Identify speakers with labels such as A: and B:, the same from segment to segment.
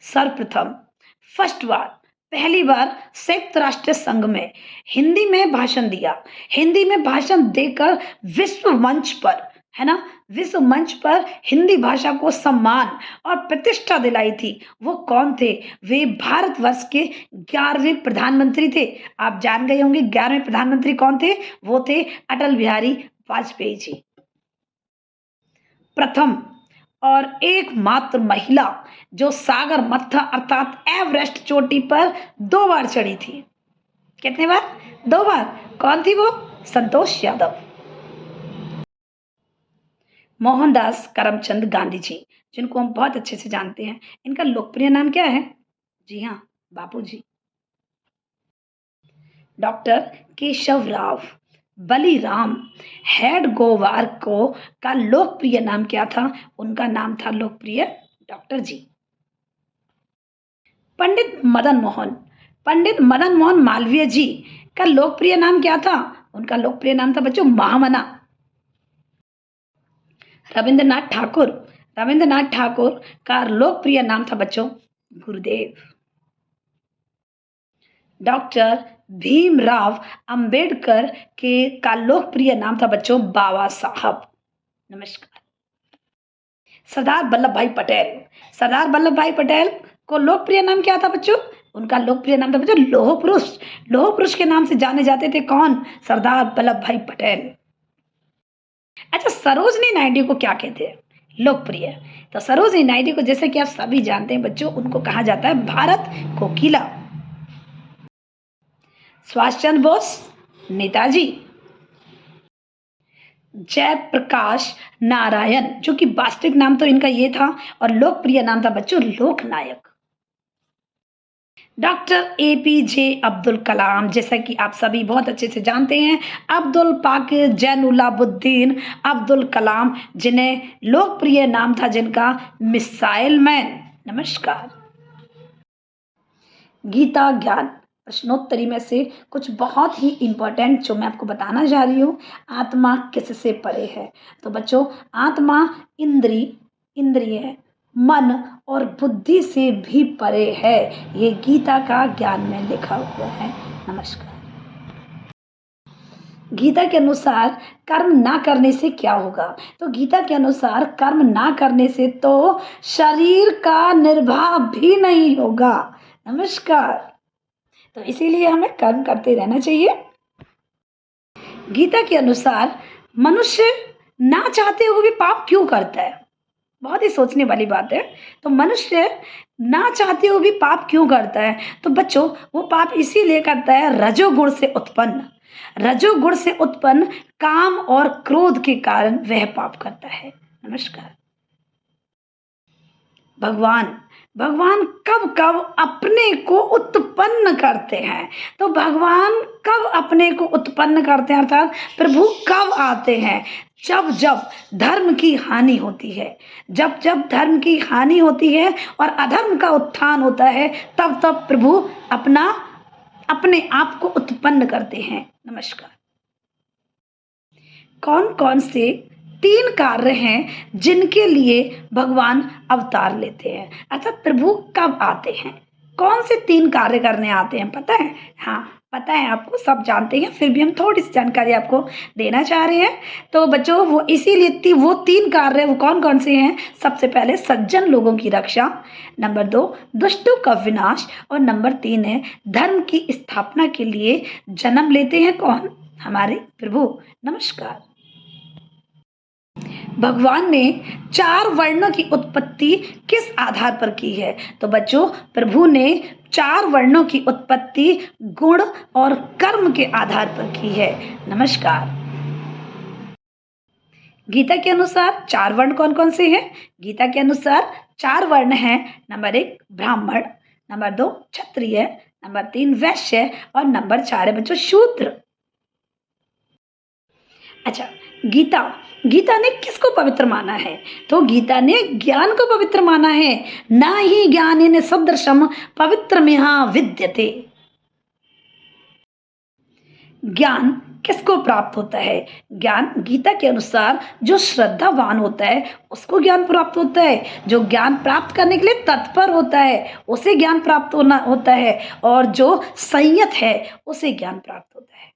A: सर्वप्रथम फर्स्ट बार पहली बार संयुक्त राष्ट्र संघ में हिंदी में भाषण दिया। हिंदी में भाषण देकर विश्व मंच पर, है ना, विश्व मंच पर हिंदी भाषा को सम्मान और प्रतिष्ठा दिलाई थी, वो कौन थे? वे भारतवर्ष के 11वें प्रधानमंत्री थे। आप जान गए होंगे 11वें प्रधानमंत्री कौन थे? वो थे अटल बिहारी वाजपेयी जी। प्रथम और एकमात्र महिला जो सागर मत्था अर्थात एवरेस्ट चोटी पर 2 बार चढ़ी थी। कितने बार? 2 बार। कौन थी वो? संतोष यादव। मोहनदास करमचंद गांधी जी, जिनको हम बहुत अच्छे से जानते हैं, इनका लोकप्रिय नाम क्या है? जी हाँ, बापूजी। डॉक्टर केशव राव बलिराम हेडगोवार को का लोकप्रिय नाम क्या था? उनका नाम था लोकप्रिय डॉक्टर जी। पंडित मदन मोहन, पंडित मदन मोहन मालवीय जी का लोकप्रिय नाम क्या था? उनका लोकप्रिय नाम था बच्चों महामना। रविंद्रनाथ ठाकुर, रविंद्रनाथ ठाकुर का लोकप्रिय नाम था बच्चों गुरुदेव। डॉक्टर भीमराव अंबेडकर के का लोकप्रिय नाम था बच्चों बाबा साहब। नमस्कार। सरदार वल्लभ भाई पटेल, सरदार वल्लभ भाई पटेल को लोकप्रिय नाम क्या था बच्चों? उनका लोकप्रिय नाम था बच्चों लौह पुरुष। लौह पुरुष के नाम से जाने जाते थे कौन? सरदार वल्लभ भाई पटेल। अच्छा, सरोजनी नायडू को क्या कहते हैं? लोकप्रिय। तो सरोजनी नायडू को जैसे कि आप सभी जानते हैं बच्चों, उनको कहा जाता है भारत कोकिला। सुभाष चंद्र बोस, नेताजी। जयप्रकाश नारायण, जो कि वास्तविक नाम तो इनका ये था और लोकप्रिय नाम था बच्चों लोकनायक। डॉक्टर एपीजे अब्दुल कलाम, जैसा कि आप सभी बहुत अच्छे से जानते हैं, अब्दुल पाकिर जैनुलाब्दीन अब्दुल कलाम, जिन्हें लोकप्रिय नाम था जिनका मिसाइल मैन। नमस्कार। गीता ज्ञान प्रश्नोत्तरी में से कुछ बहुत ही इंपॉर्टेंट जो मैं आपको बताना चाह रही हूँ। आत्मा किससे परे है? तो बच्चों, आत्मा इंद्रिय मन और बुद्धि से भी परे है। ये गीता का ज्ञान में लिखा हुआ है। नमस्कार। गीता के अनुसार कर्म ना करने से क्या होगा? तो गीता के अनुसार कर्म ना करने से तो शरीर का निर्वाह भी नहीं होगा। नमस्कार। तो इसीलिए हमें कर्म करते रहना चाहिए। गीता के अनुसार मनुष्य ना चाहते हुए भी पाप क्यों करता है? बहुत ही सोचने वाली बात है। तो मनुष्य ना चाहते हुए भी पाप क्यों करता है? तो बच्चों, वो पाप इसीलिए करता है रजोगुण से उत्पन्न, रजोगुण से उत्पन्न काम और क्रोध के कारण वह पाप करता है। नमस्कार। भगवान, भगवान कब कब अपने को उत्पन्न करते हैं? तो भगवान कब अपने को उत्पन्न करते हैं, अर्थात प्रभु कब आते हैं? जब जब धर्म की हानि होती है, जब जब धर्म की हानि होती है और अधर्म का उत्थान होता है, तब तब प्रभु अपने आप को उत्पन्न करते हैं। नमस्कार। कौन कौन से 3 कार्य हैं जिनके लिए भगवान अवतार लेते हैं, अर्थात प्रभु कब आते हैं? कौन से 3 कार्य करने आते हैं, पता है? हाँ, पता है आपको, सब जानते हैं, फिर भी हम थोड़ी सी जानकारी आपको देना चाह रहे हैं। तो बच्चों, वो इसीलिए वो 3 कार्य वो कौन कौन से हैं? सबसे पहले सज्जन लोगों की रक्षा, नंबर 2 दुष्टों का विनाश, और नंबर 3 है धर्म की स्थापना के लिए जन्म लेते हैं कौन? हमारे प्रभु। नमस्कार। भगवान ने 4 वर्णों की उत्पत्ति किस आधार पर की है? तो बच्चों, प्रभु ने 4 वर्णों की उत्पत्ति गुण और कर्म के आधार पर की है। नमस्कार। गीता के अनुसार 4 वर्ण कौन कौन से हैं? गीता के अनुसार 4 वर्ण हैं। नंबर 1 ब्राह्मण, नंबर 2 क्षत्रिय, नंबर 3 वैश्य, और नंबर 4 है बच्चों शूद्र। अच्छा, गीता ने किसको पवित्र माना है? तो गीता ने ज्ञान को पवित्र माना है। ना ही ज्ञानेन सदृशम पवित्रमिह विद्यते। ज्ञान किसको प्राप्त होता है? ज्ञान गीता के अनुसार जो श्रद्धावान होता है उसको ज्ञान प्राप्त होता है, जो ज्ञान प्राप्त करने के लिए तत्पर होता है उसे ज्ञान प्राप्त होना होता है, और जो संयत है उसे ज्ञान प्राप्त होता है।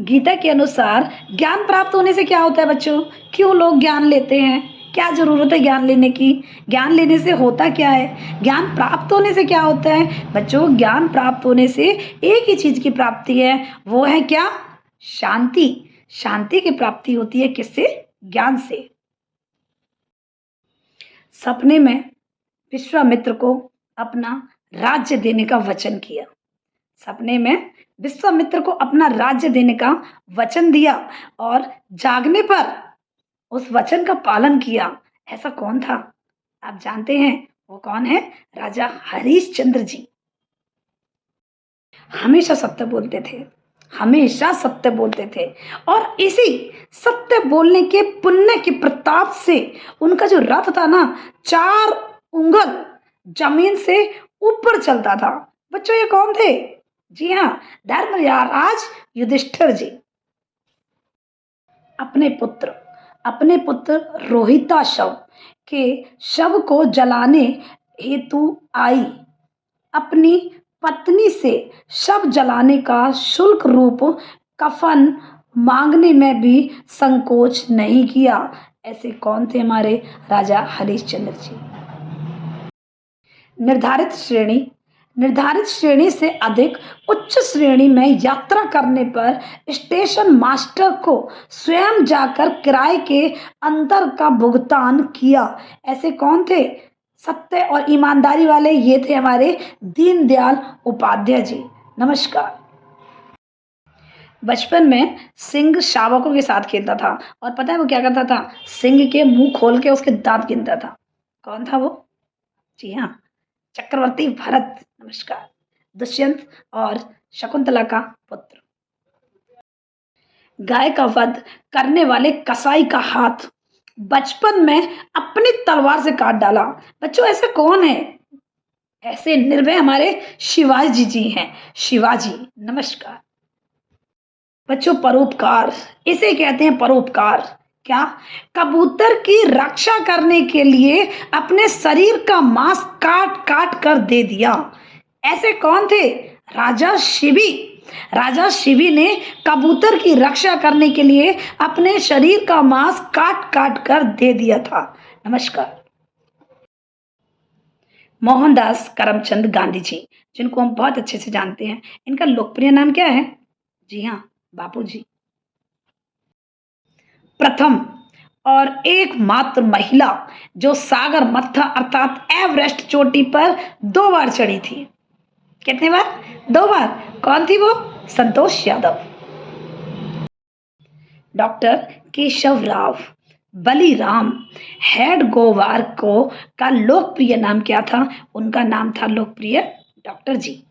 A: गीता के अनुसार ज्ञान प्राप्त होने से क्या होता है बच्चों? क्यों लोग ज्ञान लेते हैं? क्या ज़रूरत है ज्ञान लेने की? ज्ञान लेने से होता क्या है? ज्ञान प्राप्त होने से क्या होता है? बच्चों, ज्ञान प्राप्त होने से एक ही चीज़ की प्राप्ति है, वो है क्या? शांति। शांति की प्राप्ति होती है किससे? ज्ञान से। सपने में विश्वामित्र को अपना राज्य देने का वचन किया। सपने में विश्वामित्र को अपना राज्य देने का वचन दिया और जागने पर उस वचन का पालन किया। ऐसा कौन था? आप जानते हैं वो कौन है? राजा हरिश्चंद्र जी। हमेशा सत्य बोलते थे, हमेशा सत्य बोलते थे, और इसी सत्य बोलने के पुण्य के प्रताप से उनका जो रथ था ना, 4 उंगल जमीन से ऊपर चलता था। बच्चों, ये कौन थे? जी हाँ, धर्मराज युधिष्ठिर जी। अपने पुत्र रोहिताशव के शव को जलाने हेतु आई। अपनी पत्नी से शव जलाने का शुल्क रूप कफन मांगने में भी संकोच नहीं किया। ऐसे कौन थे हमारे राजा हरिश्चंद्र जी? निर्धारित श्रेणी से अधिक उच्च श्रेणी में यात्रा करने पर स्टेशन मास्टर को स्वयं जाकर किराए के अंतर का भुगतान किया। ऐसे कौन थे? सत्य और ईमानदारी वाले ये थे हमारे दीनदयाल उपाध्याय जी। नमस्कार। बचपन में सिंह शावकों के साथ खेलता था, और पता है वो क्या करता था? सिंह के मुंह खोल के उसके दांत गिनता था। कौन था वो? जी हाँ, चक्रवर्ती भरत। नमस्कार। दुष्यंत और शकुंतला का पुत्र। गाय का वध करने वाले कसाई का हाथ बचपन में अपनी तलवार से काट डाला। बच्चों, ऐसे कौन है? ऐसे निर्भय हमारे शिवाजी जी हैं। शिवाजी। नमस्कार। बच्चों, परोपकार, इसे कहते हैं परोपकार। क्या? कबूतर की रक्षा करने के लिए अपने शरीर का मांस काट काट कर दे दिया। ऐसे कौन थे? राजा शिवी। राजा शिवी ने कबूतर की रक्षा करने के लिए अपने शरीर का मांस काट काट कर दे दिया था। नमस्कार। मोहनदास करमचंद गांधी जी, जिनको हम बहुत अच्छे से जानते हैं, इनका लोकप्रिय नाम क्या है? जी हाँ, बापू जी। प्रथम और एकमात्र महिला जो सागर मत्था अर्थात एवरेस्ट चोटी पर 2 बार चढ़ी थी। कितने बार? 2 बार। कौन थी वो? संतोष यादव। डॉक्टर केशव राव बलिराम हेडगोवार को का लोकप्रिय नाम क्या था? उनका नाम था लोकप्रिय डॉक्टर जी।